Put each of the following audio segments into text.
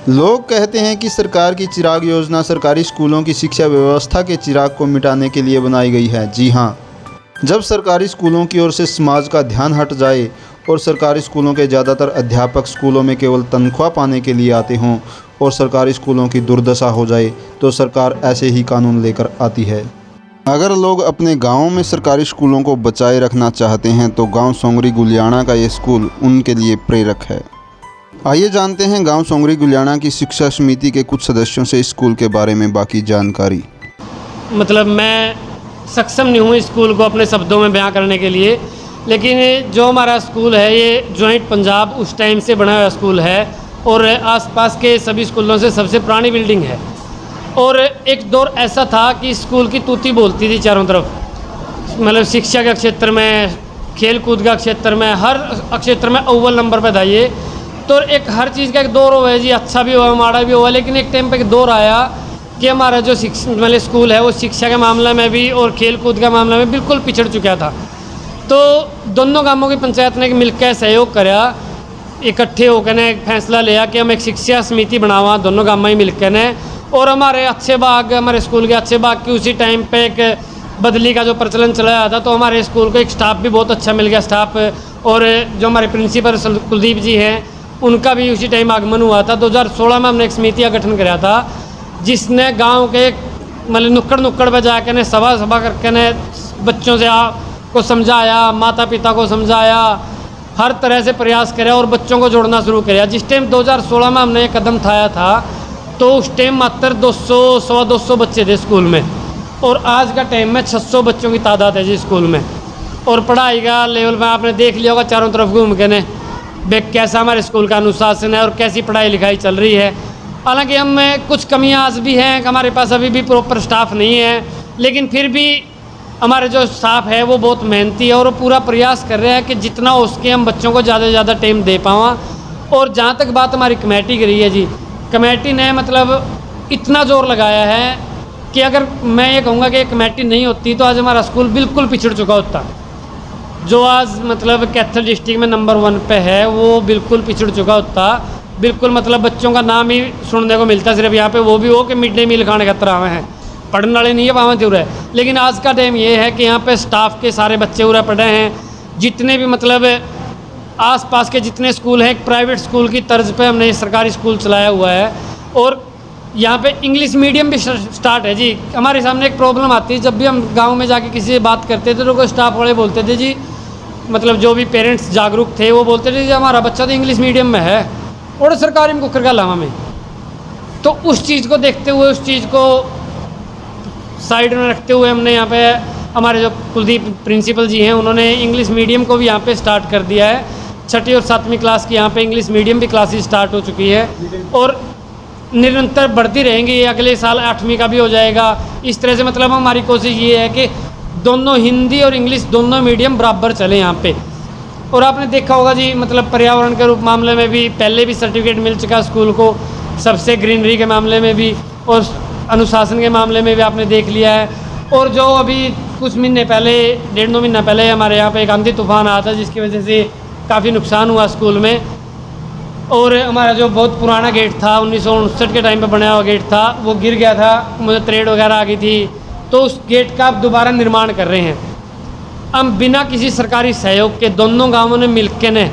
लोग कहते हैं कि सरकार की चिराग योजना सरकारी स्कूलों की शिक्षा व्यवस्था के चिराग को मिटाने के लिए बनाई गई है। जी हाँ, जब सरकारी स्कूलों की ओर से समाज का ध्यान हट जाए और सरकारी स्कूलों के ज़्यादातर अध्यापक स्कूलों में केवल तनख्वाह पाने के लिए आते हों और सरकारी स्कूलों की दुर्दशा हो जाए तो सरकार ऐसे ही कानून लेकर आती है। अगर लोग अपने गाँव में सरकारी स्कूलों को बचाए रखना चाहते हैं तो गाँव सोंगरी गुलियाना का ये स्कूल उनके लिए प्रेरक है। आइए जानते हैं गांव सोंगरी गुलियाना की शिक्षा समिति के कुछ सदस्यों से स्कूल के बारे में बाकी जानकारी। मतलब मैं सक्षम नहीं हूँ स्कूल को अपने शब्दों में बयां करने के लिए, लेकिन जो हमारा स्कूल है ये जॉइंट पंजाब उस टाइम से बना हुआ स्कूल है और आसपास के सभी स्कूलों से सबसे पुरानी बिल्डिंग है। और एक दौर ऐसा था कि स्कूल की तूती बोलती थी चारों तरफ, मतलब शिक्षा के क्षेत्र में, खेल कूद का क्षेत्र में, हर क्षेत्र में अव्वल नंबर पर था ये। तो एक हर चीज़ का एक दौर हुआ है जी, अच्छा भी हुआ माड़ा भी हुआ, लेकिन एक टाइम पे एक दौर आया कि हमारा जो मतलब स्कूल है वो शिक्षा के मामले में भी और खेल कूद के मामले में बिल्कुल पिछड़ चुका था। तो दोनों गांवों की पंचायत ने मिलकर सहयोग कराया, इकट्ठे होकर ने एक फैसला लिया कि हम एक शिक्षा समिति बनावा दोनों गाँव में मिलकर ने। और हमारे अच्छे बाग, हमारे स्कूल के अच्छे बाग की उसी टाइम पे एक बदली का जो प्रचलन चलाया था, तो हमारे स्कूल को एक स्टाफ भी बहुत अच्छा मिल गया स्टाफ। और जो हमारे प्रिंसिपल कुलदीप जी हैं उनका भी उसी टाइम आगमन हुआ था। 2016 में हमने एक समिति का गठन कराया था जिसने गांव के मतलब नुक्कड़ पर जाकर ने सभा करके ने बच्चों से को समझाया, माता पिता को समझाया, हर तरह से प्रयास कराया और बच्चों को जोड़ना शुरू कराया। जिस टाइम 2016 में हमने ये कदम उठाया था तो उस टाइम मात्र 200-250 बच्चे थे स्कूल में, और आज का टाइम में 600 बच्चों की तादाद है जी स्कूल में। और पढ़ाई का लेवल में आपने देख लिया होगा चारों तरफ घूम के ने कैसा हमारे स्कूल का अनुशासन है और कैसी पढ़ाई लिखाई चल रही है। हालांकि हम में कुछ कमियां आज भी हैं, हमारे पास अभी भी प्रॉपर स्टाफ नहीं है, लेकिन फिर भी हमारे जो स्टाफ है वो बहुत मेहनती है और वो पूरा प्रयास कर रहे हैं कि जितना हो सके हम बच्चों को ज़्यादा से ज़्यादा टाइम दे पावा। और जहाँ तक बात हमारी कमेटी की रही है जी, कमेटी ने मतलब इतना जोर लगाया है कि अगर मैं ये कहूँगा कि कमेटी नहीं होती तो आज हमारा स्कूल बिल्कुल पिछड़ चुका होता। जो आज मतलब कैथल डिस्ट्रिक्ट में नंबर 1 पे है वो बिल्कुल पिछड़ चुका होता। बिल्कुल मतलब बच्चों का नाम ही सुनने को मिलता सिर्फ यहाँ पे, वो भी हो कि मिड डे मील खाने खतरा में है, पढ़ने वाले नहीं है वहाँ दूर है। लेकिन आज का टाइम ये है कि यहाँ पे स्टाफ के सारे बच्चे पूरा पढ़े हैं। जितने भी मतलब आसपास के जितने स्कूल हैं, एक प्राइवेट स्कूल की तर्ज पे हमने सरकारी स्कूल चलाया हुआ है। और यहाँ पे इंग्लिश मीडियम भी स्टार्ट है जी। हमारे सामने एक प्रॉब्लम आती है, जब भी हम गाँव में जाके किसी से बात करते थे तो कोई स्टाफ वाले बोलते थे जी, मतलब जो भी पेरेंट्स जागरूक थे वो बोलते थे जी हमारा बच्चा तो इंग्लिश मीडियम में है और सरकारी में कुकर का लावा में। तो उस चीज़ को देखते हुए, उस चीज़ को साइड में रखते हुए हमने यहाँ पे हमारे जो कुलदीप प्रिंसिपल जी हैं उन्होंने इंग्लिश मीडियम को भी यहाँ पे स्टार्ट कर दिया है। 6ठी और 7वीं क्लास की यहाँ पे इंग्लिश मीडियम भी क्लासेस स्टार्ट हो चुकी है और निरंतर बढ़ती रहेंगी। अगले साल 8वीं का भी हो जाएगा। इस तरह से मतलब हमारी कोशिश ये है कि दोनों हिंदी और इंग्लिश दोनों मीडियम बराबर चले यहाँ पे। और आपने देखा होगा जी, मतलब पर्यावरण के रूप मामले में भी पहले भी सर्टिफिकेट मिल चुका स्कूल को, सबसे ग्रीनरी के मामले में भी और अनुशासन के मामले में भी आपने देख लिया है। और जो अभी कुछ महीने पहले, 1.5-2 महीना पहले हमारे यहाँ पे एक आंधी तूफान आया था जिसकी वजह से काफ़ी नुकसान हुआ स्कूल में। और हमारा जो बहुत पुराना गेट था, 1959 के टाइम पे बना हुआ गेट था, वो गिर गया था, मुझे त्रेड़ वगैरह आ गई थी, तो उस गेट का अब दोबारा निर्माण कर रहे हैं। हम बिना किसी सरकारी सहयोग के दोनों गांवों ने मिलकर ने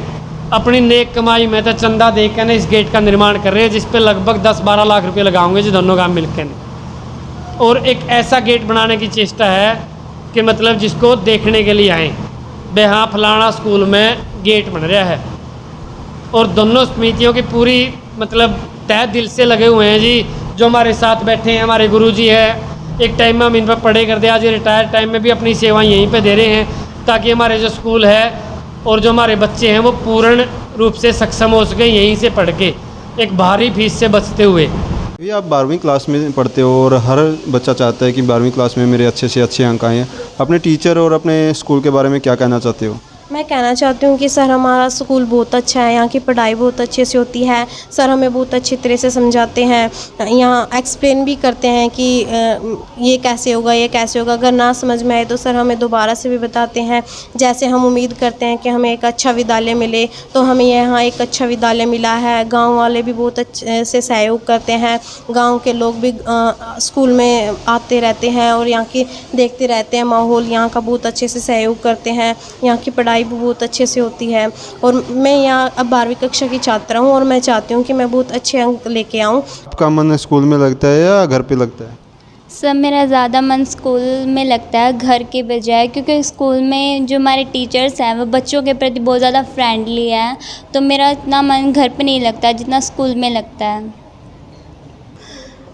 अपनी नेक कमाई में तो चंदा देकर ने इस गेट का निर्माण कर रहे हैं, जिस पे लगभग 10-12 लाख रुपए लगाओगे जी दोनों गांव मिलकर ने। और एक ऐसा गेट बनाने की चेष्टा है कि मतलब जिसको देखने के लिए आए, बे हाँ फलाना स्कूल में गेट बन रहा है। और दोनों समितियों की पूरी मतलब तहे दिल से लगे हुए हैं जी। जो हमारे साथ बैठे हैं हमारे गुरुजी है, एक टाइम में हम इन पर पढ़े करते, आज रिटायर टाइम में भी अपनी सेवाएं यहीं पे दे रहे हैं, ताकि हमारे जो स्कूल है और जो हमारे बच्चे हैं वो पूर्ण रूप से सक्षम हो सके यहीं से पढ़ के, एक भारी फीस से बचते हुए। ये आप 12वीं क्लास में पढ़ते हो और हर बच्चा चाहता है कि 12वीं क्लास में मेरे अच्छे से अच्छे अंक आएँ। अपने टीचर और अपने स्कूल के बारे में क्या कहना चाहते हो? मैं कहना चाहती हूँ कि सर हमारा स्कूल बहुत अच्छा है, यहाँ की पढ़ाई बहुत अच्छे से होती है। सर हमें बहुत अच्छी तरह से समझाते हैं, यहाँ एक्सप्लेन भी करते हैं कि ये कैसे होगा, ये कैसे होगा। अगर ना समझ में आए तो सर हमें दोबारा से भी बताते हैं। जैसे हम उम्मीद करते हैं कि हमें एक अच्छा विद्यालय मिले, तो हमें यहाँ एक अच्छा विद्यालय मिला है। गाँव वाले भी बहुत अच्छे से सहयोग करते हैं। गाँव के लोग भी स्कूल में आते रहते हैं और यहाँ की देखते रहते हैं माहौल, यहाँ का बहुत अच्छे से सहयोग करते हैं। यहाँ की पढ़ाई भी बहुत अच्छे से होती है। और मैं यहाँ अब 12वीं कक्षा की छात्रा हूँ और मैं चाहती हूँ कि मैं बहुत अच्छे अंक लेके आऊँ। आपका मन स्कूल में लगता है या घर पे लगता है? सब मेरा ज़्यादा मन स्कूल में लगता है घर के बजाय, क्योंकि स्कूल में जो हमारे टीचर्स हैं वो बच्चों के प्रति बहुत ज़्यादा फ्रेंडली हैं। तो मेरा इतना मन घर पे नहीं लगता जितना स्कूल में लगता है।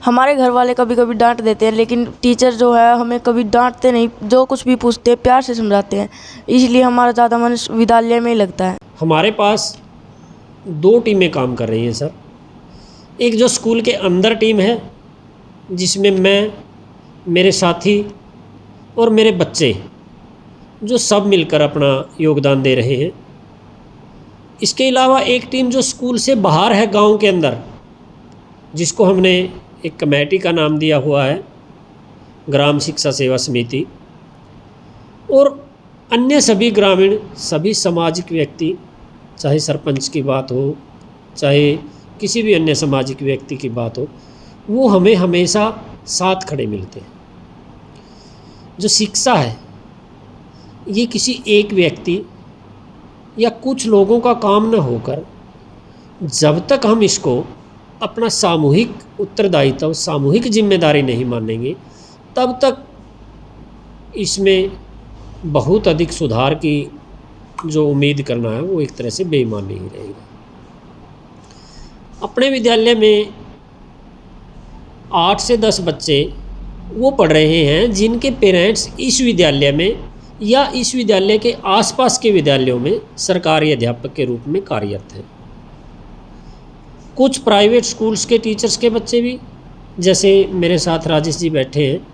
हमारे घर वाले कभी कभी डांट देते हैं, लेकिन टीचर जो है हमें कभी डांटते नहीं, जो कुछ भी पूछते हैं प्यार से समझाते हैं, इसलिए हमारा ज़्यादा मन विद्यालय में ही लगता है। हमारे पास 2 टीमें काम कर रही हैं सर। एक जो स्कूल के अंदर टीम है, जिसमें मैं, मेरे साथी और मेरे बच्चे जो सब मिलकर अपना योगदान दे रहे हैं। इसके अलावा एक टीम जो स्कूल से बाहर है, गांव के अंदर, जिसको हमने एक कमेटी का नाम दिया हुआ है, ग्राम शिक्षा सेवा समिति। और अन्य सभी ग्रामीण, सभी सामाजिक व्यक्ति, चाहे सरपंच की बात हो, चाहे किसी भी अन्य सामाजिक व्यक्ति की बात हो, वो हमें हमेशा साथ खड़े मिलते हैं। जो शिक्षा है ये किसी एक व्यक्ति या कुछ लोगों का काम न होकर, जब तक हम इसको अपना सामूहिक उत्तरदायित्व, सामूहिक जिम्मेदारी नहीं मानेंगे, तब तक इसमें बहुत अधिक सुधार की जो उम्मीद करना है वो एक तरह से बेईमानी ही रहेगा। अपने विद्यालय में 8 से 10 बच्चे वो पढ़ रहे हैं जिनके पेरेंट्स इस विद्यालय में या इस विद्यालय के आसपास के विद्यालयों में सरकारी अध्यापक के रूप में कार्यरत हैं। कुछ प्राइवेट स्कूल्स के टीचर्स के बच्चे भी, जैसे मेरे साथ राजेश जी बैठे हैं,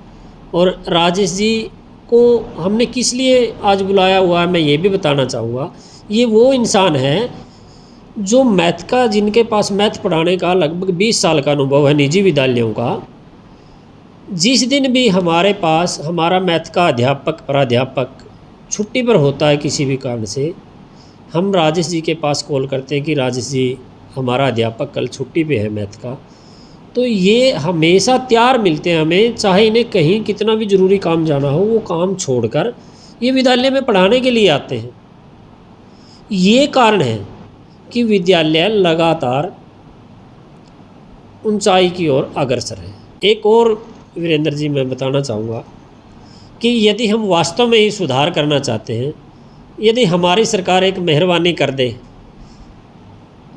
और राजेश जी को हमने किस लिए आज बुलाया हुआ है मैं ये भी बताना चाहूँगा। ये वो इंसान है जो मैथ का, जिनके पास मैथ पढ़ाने का लगभग 20 साल का अनुभव है निजी विद्यालयों का। जिस दिन भी हमारे पास हमारा मैथ का अध्यापक, प्राध्यापक छुट्टी पर होता है किसी भी कारण से, हम राजेश जी के पास कॉल करते हैं कि राजेश जी हमारा अध्यापक कल छुट्टी पे है मैथ का। तो ये हमेशा तैयार मिलते हैं हमें, चाहे इन्हें कहीं कितना भी ज़रूरी काम जाना हो, वो काम छोड़कर ये विद्यालय में पढ़ाने के लिए आते हैं। ये कारण है कि विद्यालय लगातार ऊंचाई की ओर अग्रसर है। एक और वीरेंद्र जी मैं बताना चाहूँगा कि यदि हम वास्तव में ही सुधार करना चाहते हैं, यदि हमारी सरकार एक मेहरबानी कर दे,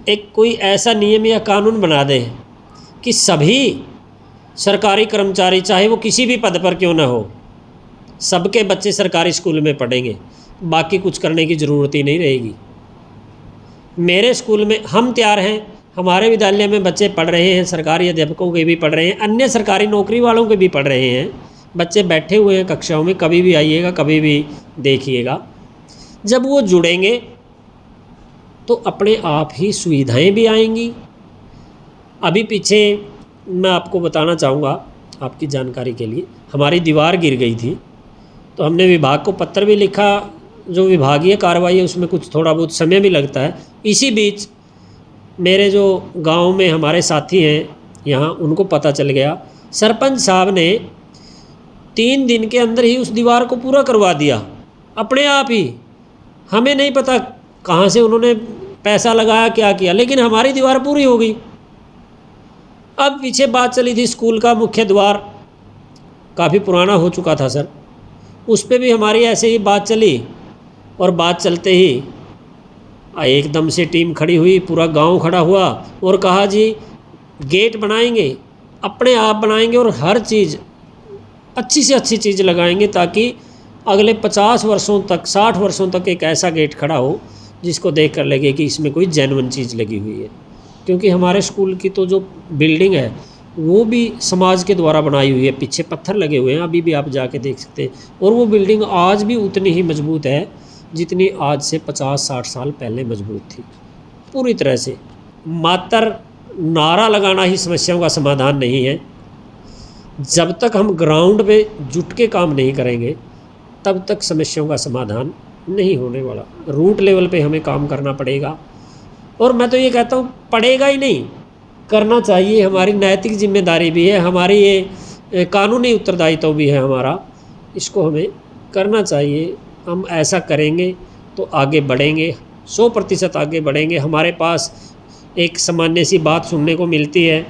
एक कोई ऐसा नियम या कानून बना दे कि सभी सरकारी कर्मचारी, चाहे वो किसी भी पद पर क्यों ना हो, सबके बच्चे सरकारी स्कूल में पढ़ेंगे, बाकी कुछ करने की ज़रूरत ही नहीं रहेगी। मेरे स्कूल में हम तैयार हैं, हमारे विद्यालय में बच्चे पढ़ रहे हैं, सरकारी अध्यापकों के भी पढ़ रहे हैं, अन्य सरकारी नौकरी वालों के भी पढ़ रहे हैं। बच्चे बैठे हुए हैं कक्षाओं में, कभी भी आइएगा, कभी भी देखिएगा। जब वो जुड़ेंगे तो अपने आप ही सुविधाएं भी आएंगी। अभी पीछे मैं आपको बताना चाहूँगा, आपकी जानकारी के लिए, हमारी दीवार गिर गई थी, तो हमने विभाग को पत्र भी लिखा। जो विभागीय कार्रवाई है उसमें कुछ थोड़ा बहुत समय भी लगता है। इसी बीच मेरे जो गांव में हमारे साथी हैं यहाँ, उनको पता चल गया, सरपंच साहब ने 3 दिन के अंदर ही उस दीवार को पूरा करवा दिया अपने आप ही। हमें नहीं पता कहाँ से उन्होंने पैसा लगाया, क्या किया, लेकिन हमारी दीवार पूरी हो गई। अब पीछे बात चली थी स्कूल का मुख्य द्वार काफ़ी पुराना हो चुका था सर, उस पर भी हमारी ऐसे ही बात चली, और बात चलते ही एकदम से टीम खड़ी हुई, पूरा गांव खड़ा हुआ और कहा जी गेट बनाएंगे, अपने आप बनाएंगे और हर चीज़ अच्छी से अच्छी चीज़ लगाएंगे, ताकि अगले 50 वर्षों तक, 60 वर्षों तक एक ऐसा गेट खड़ा हो जिसको देख कर लगे कि इसमें कोई जेन्युइन चीज़ लगी हुई है। क्योंकि हमारे स्कूल की तो जो बिल्डिंग है वो भी समाज के द्वारा बनाई हुई है, पीछे पत्थर लगे हुए हैं, अभी भी आप जाके देख सकते हैं, और वो बिल्डिंग आज भी उतनी ही मजबूत है जितनी आज से 50-60 साल पहले मजबूत थी, पूरी तरह से। मात्र नारा लगाना ही समस्याओं का समाधान नहीं है। जब तक हम ग्राउंड पे जुट के काम नहीं करेंगे तब तक समस्याओं का समाधान नहीं होने वाला। रूट लेवल पे हमें काम करना पड़ेगा, और मैं तो ये कहता हूँ पड़ेगा ही नहीं, करना चाहिए। हमारी नैतिक जिम्मेदारी भी है, हमारी ये कानूनी उत्तरदायित्व भी है हमारा, इसको हमें करना चाहिए। हम ऐसा करेंगे तो आगे बढ़ेंगे, 100% आगे बढ़ेंगे। हमारे पास एक सामान्य सी बात सुनने को मिलती है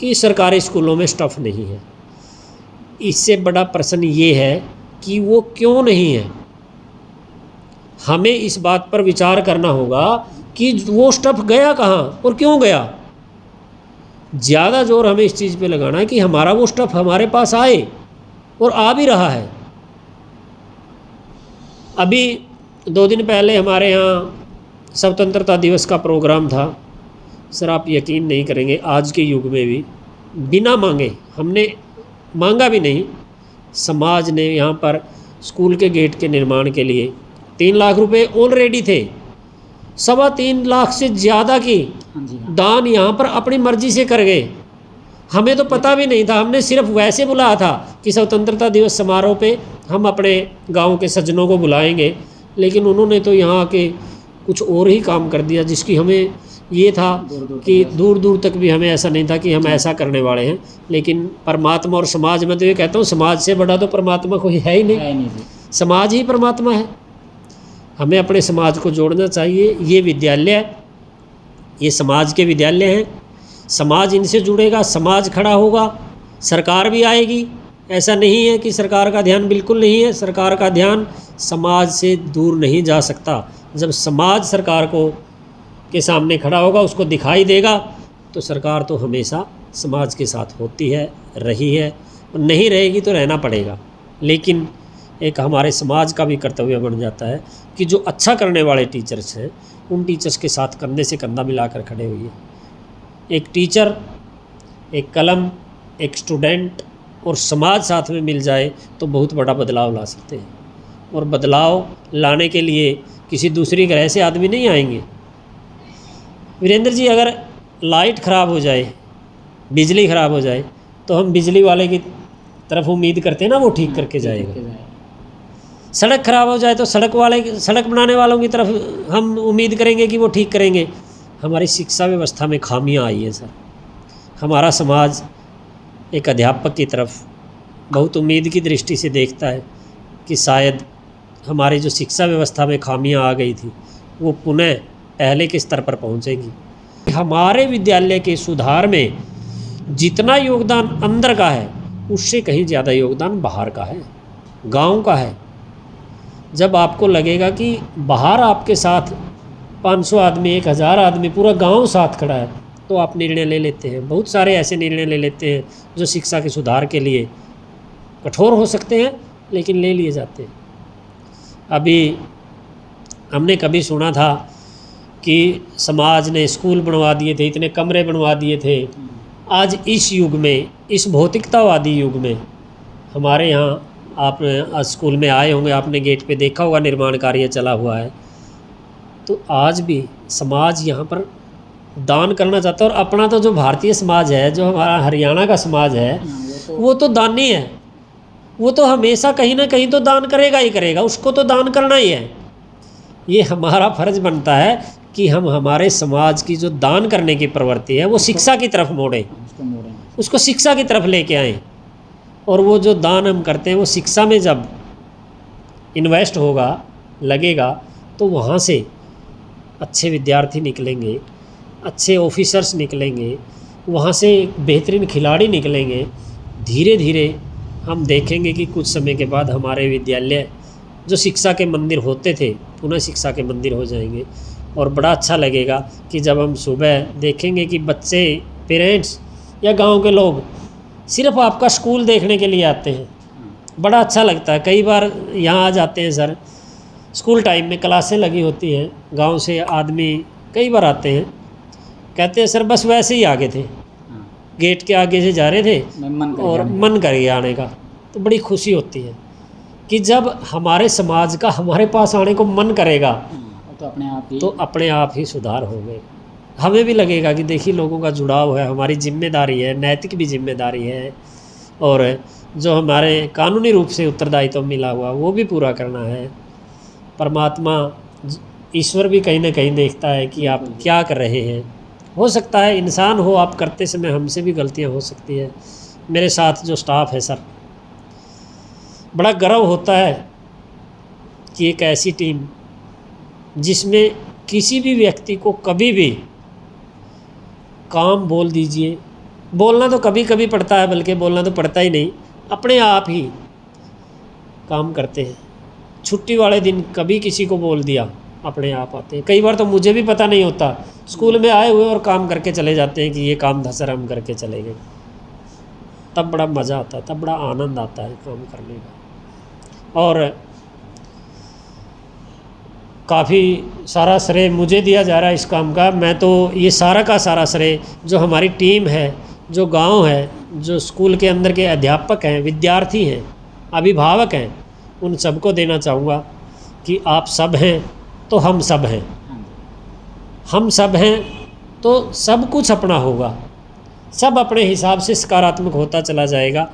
कि सरकारी स्कूलों में स्टाफ नहीं है। इससे बड़ा प्रश्न ये है कि वो क्यों नहीं है। हमें इस बात पर विचार करना होगा कि वो स्टाफ गया कहाँ और क्यों गया। ज़्यादा जोर हमें इस चीज़ पे लगाना है कि हमारा वो स्टाफ हमारे पास आए, और आ भी रहा है। अभी 2 दिन पहले हमारे यहाँ स्वतंत्रता दिवस का प्रोग्राम था। सर आप यकीन नहीं करेंगे, आज के युग में भी बिना मांगे, हमने मांगा भी नहीं, समाज ने यहाँ पर स्कूल के गेट के निर्माण के लिए 3 लाख रुपए ऑलरेडी थे, 3.25 लाख से ज़्यादा की दान यहाँ पर अपनी मर्जी से कर गए। हमें तो पता भी नहीं था, हमने सिर्फ वैसे बुलाया था कि स्वतंत्रता दिवस समारोह पे हम अपने गांव के सज्जनों को बुलाएंगे, लेकिन उन्होंने तो यहाँ के कुछ और ही काम कर दिया, जिसकी हमें ये था कि दूर दूर तक भी हमें ऐसा नहीं था कि हम ऐसा करने वाले हैं। लेकिन परमात्मा और समाज, मैं तो ये कहता हूँ समाज से बड़ा तो परमात्मा कोई है ही नहीं, समाज ही परमात्मा है। हमें अपने समाज को जोड़ना चाहिए। ये विद्यालय, ये समाज के विद्यालय हैं, समाज इनसे जुड़ेगा, समाज खड़ा होगा, सरकार भी आएगी। ऐसा नहीं है कि सरकार का ध्यान बिल्कुल नहीं है, सरकार का ध्यान समाज से दूर नहीं जा सकता। जब समाज सरकार को के सामने खड़ा होगा, उसको दिखाई देगा, तो सरकार तो हमेशा समाज के साथ होती है, रही है, और नहीं रहेगी तो रहना पड़ेगा। लेकिन एक हमारे समाज का भी कर्तव्य बन जाता है कि जो अच्छा करने वाले टीचर्स हैं उन टीचर्स के साथ कंधे से कंधा मिलाकर खड़े हुए। एक टीचर, एक कलम, एक स्टूडेंट और समाज साथ में मिल जाए तो बहुत बड़ा बदलाव ला सकते हैं। और बदलाव लाने के लिए किसी दूसरी ग्रह से आदमी नहीं आएंगे। वीरेंद्र जी, अगर लाइट ख़राब हो जाए, बिजली ख़राब हो जाए, तो हम बिजली वाले की तरफ उम्मीद करते हैं ना, वो ठीक करके जाएगा। सड़क ख़राब हो जाए तो सड़क बनाने वालों की तरफ हम उम्मीद करेंगे कि वो ठीक करेंगे। हमारी शिक्षा व्यवस्था में खामियां आई हैं सर। हमारा समाज एक अध्यापक की तरफ बहुत उम्मीद की दृष्टि से देखता है कि शायद हमारी जो शिक्षा व्यवस्था में खामियां आ गई थी वो पुनः पहले के स्तर पर पहुंचेगी। हमारे विद्यालय के सुधार में जितना योगदान अंदर का है उससे कहीं ज़्यादा योगदान बाहर का है, गांव का है। जब आपको लगेगा कि बाहर आपके साथ 500 आदमी, 1000 आदमी, पूरा गांव साथ खड़ा है, तो आप निर्णय ले लेते हैं। बहुत सारे ऐसे निर्णय ले लेते हैं जो शिक्षा के सुधार के लिए कठोर हो सकते हैं, लेकिन ले लिए जाते हैं। अभी हमने कभी सुना था कि समाज ने स्कूल बनवा दिए थे, इतने कमरे बनवा दिए थे। आज इस युग में, इस भौतिकतावादी युग में, हमारे यहाँ आप स्कूल में आए होंगे, आपने गेट पे देखा होगा निर्माण कार्य चला हुआ है। तो आज भी समाज यहाँ पर दान करना चाहता है। और अपना तो जो भारतीय समाज है, जो हमारा हरियाणा का समाज है, वो तो दानी है। वो तो हमेशा कहीं ना कहीं तो दान करेगा ही करेगा, उसको तो दान करना ही है। ये हमारा फर्ज बनता है कि हम हमारे समाज की जो दान करने की प्रवृत्ति है वो शिक्षा की तरफ मोड़ें, उसको शिक्षा की तरफ लेके आएँ। और वो जो दान हम करते हैं वो शिक्षा में जब इन्वेस्ट होगा, लगेगा, तो वहाँ से अच्छे विद्यार्थी निकलेंगे, अच्छे ऑफिसर्स निकलेंगे, वहाँ से बेहतरीन खिलाड़ी निकलेंगे। धीरे धीरे हम देखेंगे कि कुछ समय के बाद हमारे विद्यालय जो शिक्षा के मंदिर होते थे पुनः शिक्षा के मंदिर हो जाएंगे। और बड़ा अच्छा लगेगा कि जब हम सुबह देखेंगे कि बच्चे, पेरेंट्स या गांव के लोग सिर्फ आपका स्कूल देखने के लिए आते हैं। बड़ा अच्छा लगता है। कई बार यहाँ आ जाते हैं सर, स्कूल टाइम में क्लासें लगी होती हैं, गांव से आदमी कई बार आते हैं, कहते हैं सर बस वैसे ही आगे थे, गेट के आगे से जा रहे थे और मन कर गया आने का। तो बड़ी खुशी होती है। कि जब हमारे समाज का हमारे पास आने को मन करेगा तो अपने आप ही सुधार होंगे। हमें भी लगेगा कि देखिए लोगों का जुड़ाव है, हमारी जिम्मेदारी है, नैतिक भी जिम्मेदारी है, और जो हमारे कानूनी रूप से उत्तरदायित्व मिला हुआ वो भी पूरा करना है। परमात्मा ईश्वर भी कहीं ना कहीं देखता है कि आप क्या कर रहे हैं। हो सकता है इंसान हो, आप करते समय हमसे भी गलतियां हो सकती है। मेरे साथ जो स्टाफ है सर, बड़ा गर्व होता है कि एक ऐसी टीम जिसमें किसी भी व्यक्ति को कभी भी काम बोल दीजिए, बोलना तो कभी कभी पड़ता है, बल्कि बोलना तो पड़ता ही नहीं, अपने आप ही काम करते हैं। छुट्टी वाले दिन कभी किसी को बोल दिया, अपने आप आते हैं। कई बार तो मुझे भी पता नहीं होता, स्कूल में आए हुए और काम करके चले जाते हैं कि ये काम था सर, हम करके चले गए। तब बड़ा मज़ा आता है, तब बड़ा आनंद आता है काम करने का। और काफ़ी सारा श्रेय मुझे दिया जा रहा है इस काम का। मैं तो ये सारा का सारा श्रेय जो हमारी टीम है, जो गांव है, जो स्कूल के अंदर के अध्यापक हैं, विद्यार्थी हैं, अभिभावक हैं, उन सबको देना चाहूँगा कि आप सब हैं तो हम सब हैं, हम सब हैं तो सब कुछ अपना होगा, सब अपने हिसाब से सकारात्मक होता चला जाएगा।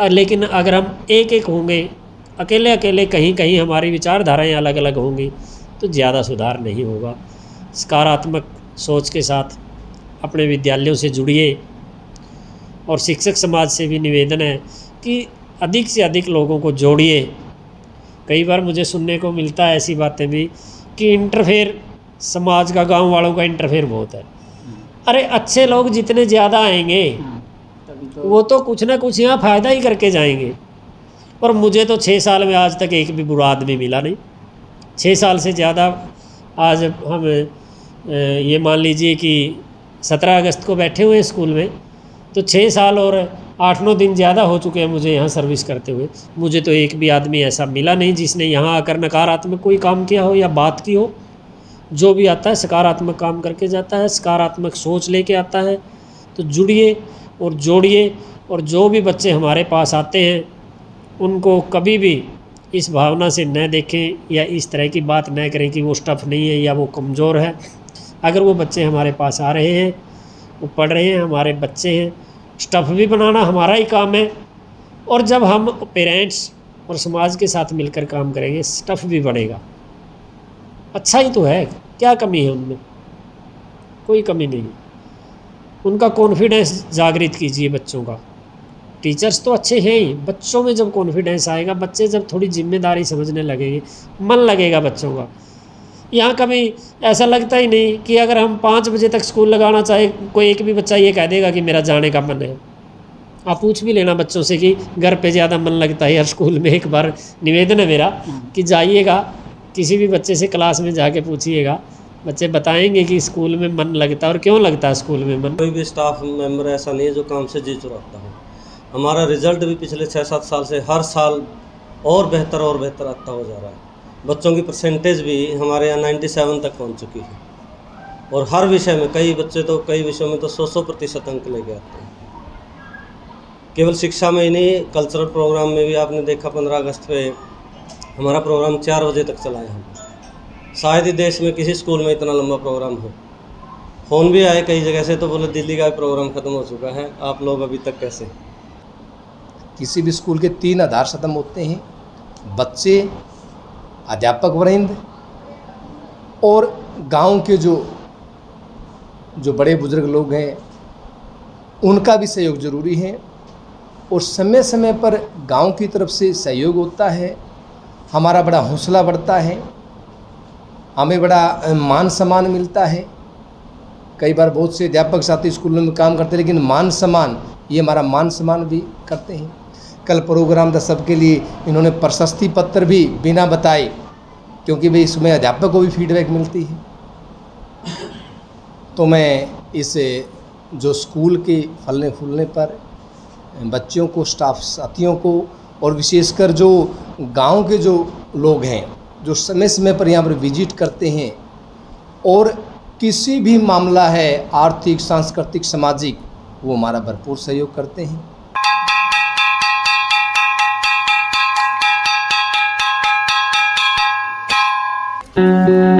लेकिन अगर हम एक एक होंगे, अकेले अकेले कहीं कहीं हमारी विचारधाराएं अलग अलग होंगी तो ज़्यादा सुधार नहीं होगा। सकारात्मक सोच के साथ अपने विद्यालयों से जुड़िए। और शिक्षक समाज से भी निवेदन है कि अधिक से अधिक लोगों को जोड़िए। कई बार मुझे सुनने को मिलता है ऐसी बातें भी कि इंटरफेयर समाज का, गांव वालों का इंटरफेयर बहुत है। अरे अच्छे लोग जितने ज़्यादा आएंगे वो तो कुछ ना कुछ यहाँ फ़ायदा ही करके जाएंगे। और मुझे तो 6 साल में आज तक एक भी बुरा आदमी मिला नहीं। 6 साल से ज़्यादा, आज हम ये मान लीजिए कि 17 अगस्त को बैठे हुए हैं स्कूल में, तो 6 साल और 8-9 दिन ज़्यादा हो चुके हैं मुझे यहाँ सर्विस करते हुए। मुझे तो एक भी आदमी ऐसा मिला नहीं जिसने यहाँ आकर नकारात्मक कोई काम किया हो या बात की हो। जो भी आता है सकारात्मक काम करके जाता है, सकारात्मक सोच लेके आता है। तो जुड़िए और जोड़िए। और जो भी बच्चे हमारे पास आते हैं उनको कभी भी इस भावना से न देखें या इस तरह की बात न करें कि वो स्टफ़ नहीं है या वो कमज़ोर है। अगर वो बच्चे हमारे पास आ रहे हैं, वो पढ़ रहे हैं, हमारे बच्चे हैं, स्टफ़ भी बनाना हमारा ही काम है। और जब हम पेरेंट्स और समाज के साथ मिलकर काम करेंगे, स्टफ़ भी बढ़ेगा। अच्छा ही तो है, क्या कमी है उनमें? कोई कमी नहीं। उनका कॉन्फिडेंस जागृत कीजिए बच्चों का। टीचर्स तो अच्छे हैं ही, बच्चों में जब कॉन्फिडेंस आएगा, बच्चे जब थोड़ी जिम्मेदारी समझने लगेंगे, मन लगेगा बच्चों का। यहाँ कभी ऐसा लगता ही नहीं कि अगर हम 5 बजे तक स्कूल लगाना चाहे, कोई एक भी बच्चा ये कह देगा कि मेरा जाने का मन है। आप पूछ भी लेना बच्चों से कि घर पे ज़्यादा मन लगता है या स्कूल में। एक बार निवेदन है मेरा कि जाइएगा, किसी भी बच्चे से क्लास में जाके पूछिएगा, बच्चे बताएंगे कि स्कूल में मन लगता है और क्यों लगता है स्कूल में मन। कोई भी स्टाफ मेंबर ऐसा नहीं है जो काम से जी चुराता है। हमारा रिजल्ट भी पिछले 6-7 साल से हर साल और बेहतर आता हो जा रहा है। बच्चों की परसेंटेज भी हमारे यहाँ 97 तक पहुँच चुकी है। और हर विषय में कई विषयों में तो 100% अंक लेके आते हैं। केवल शिक्षा में ही नहीं, कल्चरल प्रोग्राम में भी आपने देखा 15 अगस्त पे हमारा प्रोग्राम 4 बजे तक चलाया हम। शायद ही देश में किसी स्कूल में इतना लंबा प्रोग्राम हो। फ़ोन भी आए कई जगह से, तो बोले दिल्ली का प्रोग्राम ख़त्म हो चुका है, आप लोग अभी तक कैसे? किसी भी स्कूल के 3 आधार स्तंभ होते हैं: बच्चे, अध्यापक वृंद और गांव के जो बड़े बुजुर्ग लोग हैं उनका भी सहयोग ज़रूरी है। और समय समय पर गांव की तरफ से सहयोग होता है, हमारा बड़ा हौसला बढ़ता है, हमें बड़ा मान सम्मान मिलता है। कई बार बहुत से अध्यापक साथी स्कूलों में काम करते हैं, लेकिन मान सम्मान, ये हमारा मान सम्मान भी करते हैं। कल प्रोग्राम था, सबके लिए इन्होंने प्रशस्ति पत्र भी बिना बताए, क्योंकि भाई इसमें अध्यापक को भी फीडबैक मिलती है। तो मैं इस जो स्कूल के फलने फूलने पर बच्चों को, स्टाफ साथियों को और विशेषकर जो गांव के जो लोग हैं, जो समय समय पर यहाँ पर विजिट करते हैं और किसी भी मामला है आर्थिक, सांस्कृतिक, सामाजिक, वो हमारा भरपूर सहयोग करते हैं। है।